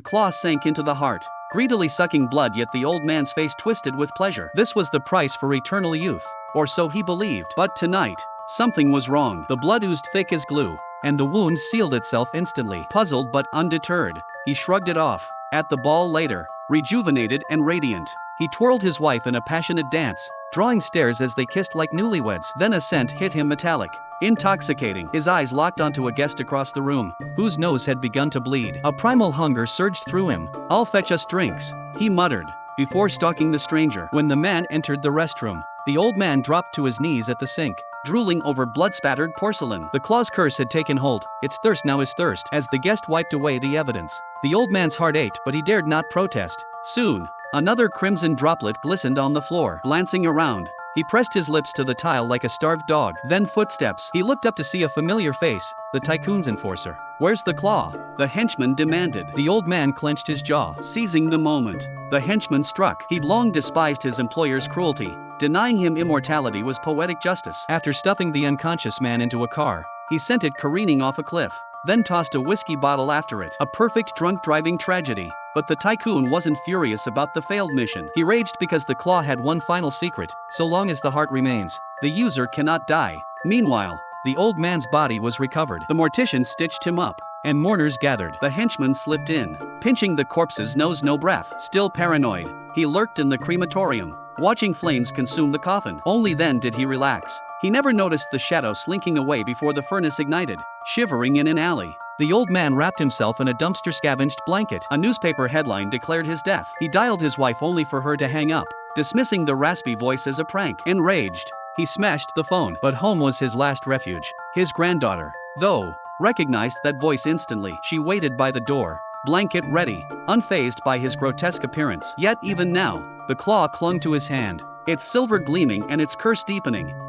claw sank into the heart, greedily sucking blood, yet the old man's face twisted with pleasure. This was the price for eternal youth, or so he believed. But tonight, something was wrong. The blood oozed thick as glue, and the wound sealed itself instantly. Puzzled but undeterred, he shrugged it off. At the ball later, rejuvenated and radiant, he twirled his wife in a passionate dance, drawing stares as they kissed like newlyweds. Then a scent hit him, metallic, intoxicating. His eyes locked onto a guest across the room, whose nose had begun to bleed. A primal hunger surged through him. "I'll fetch us drinks," he muttered, before stalking the stranger. When the man entered the restroom, the old man dropped to his knees at the sink, drooling over blood-spattered porcelain. The claw's curse had taken hold. Its thirst now is thirst. As the guest wiped away the evidence, the old man's heart ached, but he dared not protest. Soon, another crimson droplet glistened on the floor. Glancing around, he pressed his lips to the tile like a starved dog. Then footsteps. He looked up to see a familiar face, the tycoon's enforcer. "Where's the claw?" the henchman demanded. The old man clenched his jaw. Seizing the moment, the henchman struck. He'd long despised his employer's cruelty. Denying him immortality was poetic justice. After stuffing the unconscious man into a car, he sent it careening off a cliff, then tossed a whiskey bottle after it. A perfect drunk driving tragedy. But the tycoon wasn't furious about the failed mission. He raged because the claw had one final secret: so long as the heart remains, the user cannot die. Meanwhile, the old man's body was recovered. The mortician stitched him up, and mourners gathered. The henchman slipped in, pinching the corpse's nose. No breath. Still paranoid, he lurked in the crematorium, watching flames consume the coffin. Only then did he relax. He never noticed the shadow slinking away before the furnace ignited, shivering in an alley. The old man wrapped himself in a dumpster-scavenged blanket. A newspaper headline declared his death. He dialed his wife only for her to hang up, dismissing the raspy voice as a prank. Enraged, he smashed the phone. But home was his last refuge. His granddaughter, though, recognized that voice instantly. She waited by the door, blanket ready, unfazed by his grotesque appearance. Yet even now, the claw clung to his hand, its silver gleaming and its curse deepening.